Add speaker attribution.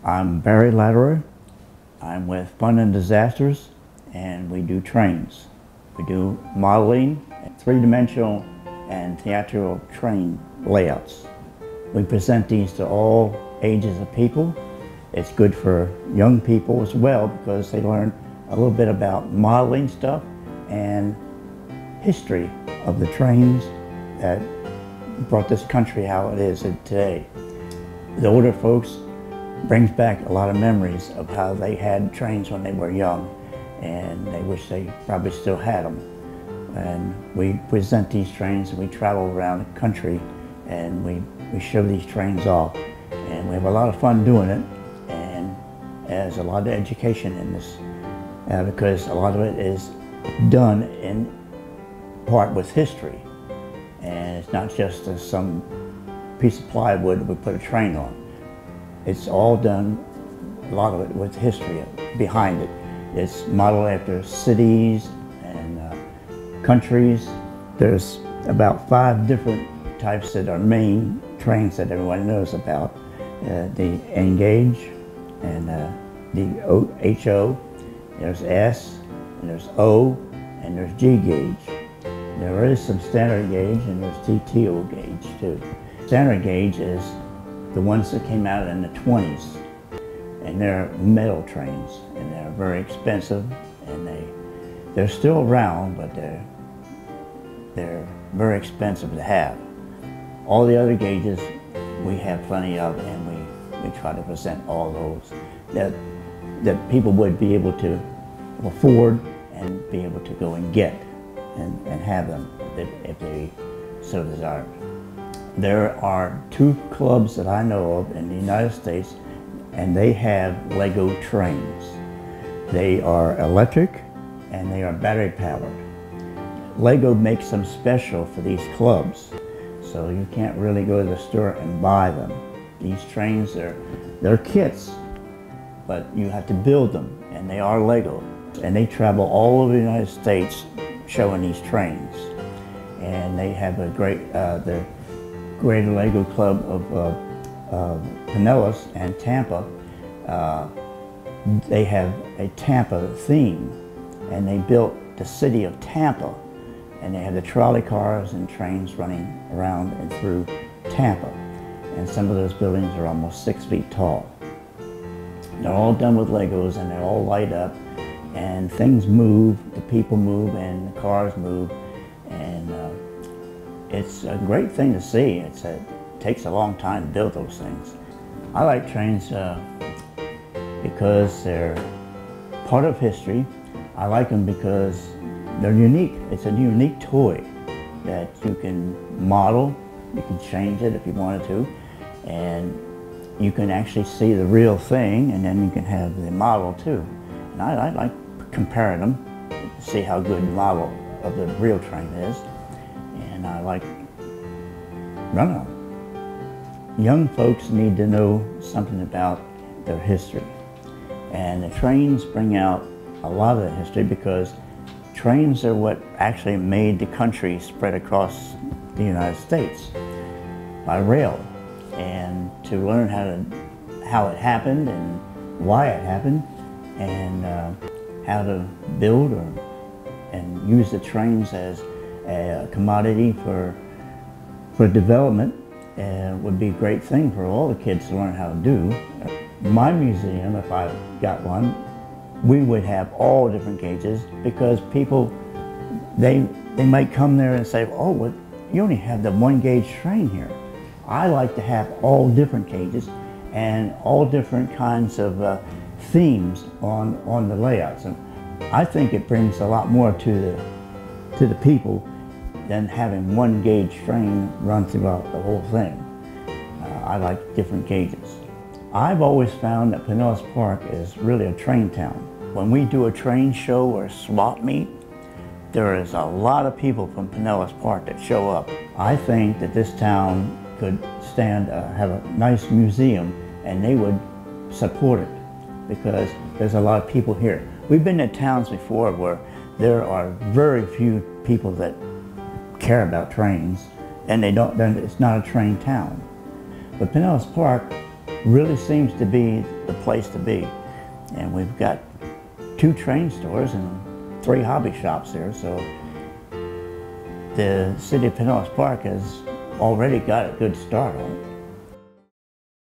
Speaker 1: I'm Barry Laderer. I'm with Fun and Disasters, and we do trains. We do modeling, three-dimensional and theatrical train layouts. We present these to all ages of people. It's good for young people as well because they learn a little bit about modeling stuff and history of the trains that brought this country how it is today. The older folks brings back a lot of memories of how they had trains when they were young, and they wish they probably still had them. And we present these trains, and we travel around the country, and we show these trains off. And we have a lot of fun doing it, and there's a lot of education in this, because a lot of it is done in part with history. And it's not just some piece of plywood we put a train on. It's all done, a lot of it, with history behind it. It's modeled after cities and countries. There's about 5 different types that are main trains that everyone knows about. The N gauge and the HO, there's S, and there's O, and there's G gauge. There is some standard gauge and there's TTO gauge too. Standard gauge is the ones that came out in the 20s, and they're metal trains, and they're very expensive, and they're still around, but they're very expensive to have. All the other gauges we have plenty of, and we try to present all those that people would be able to afford and be able to go and get and have them if they so desire. There are 2 clubs that I know of in the United States, and they have Lego trains. They are electric and they are battery powered. Lego makes them special for these clubs, so you can't really go to the store and buy them. These trains, they're kits, but you have to build them, and they are Lego. And they travel all over the United States showing these trains. And they have a great, the Greater Lego Club of Pinellas and Tampa. They have a Tampa theme, and they built the city of Tampa, and they have the trolley cars and trains running around and through Tampa. And some of those buildings are almost 6 feet tall. They're all done with Legos, and they all light up, and things move, the people move, and the cars move, and it's a great thing to see. It takes a long time to build those things. I like trains because they're part of history. I like them because they're unique. It's a unique toy that you can model. You can change it if you wanted to, and you can actually see the real thing, and then you can have the model too. And I like comparing them to see how good the model of the real train is. And I like running them. Young folks need to know something about their history. And the trains bring out a lot of the history, because trains are what actually made the country spread across the United States by rail. And to learn how it happened and why it happened, and how to build and use the trains as a commodity for development would be a great thing for all the kids to learn how to do. My museum, if I got one, we would have all different gauges, because people, they might come there and say, oh, well, you only have the 1 gauge train here. I like to have all different gauges and all different kinds of themes on the layouts. And I think it brings a lot more to the people than having 1 gauge train run throughout the whole thing. I like different gauges. I've always found that Pinellas Park is really a train town. When we do a train show or swap meet, there is a lot of people from Pinellas Park that show up. I think that this town could have a nice museum, and they would support it, because there's a lot of people here. We've been to towns before where there are very few people that care about trains, and it's not a train town. But Pinellas Park really seems to be the place to be. And we've got 2 train stores and 3 hobby shops there, so the city of Pinellas Park has already got a good start on it.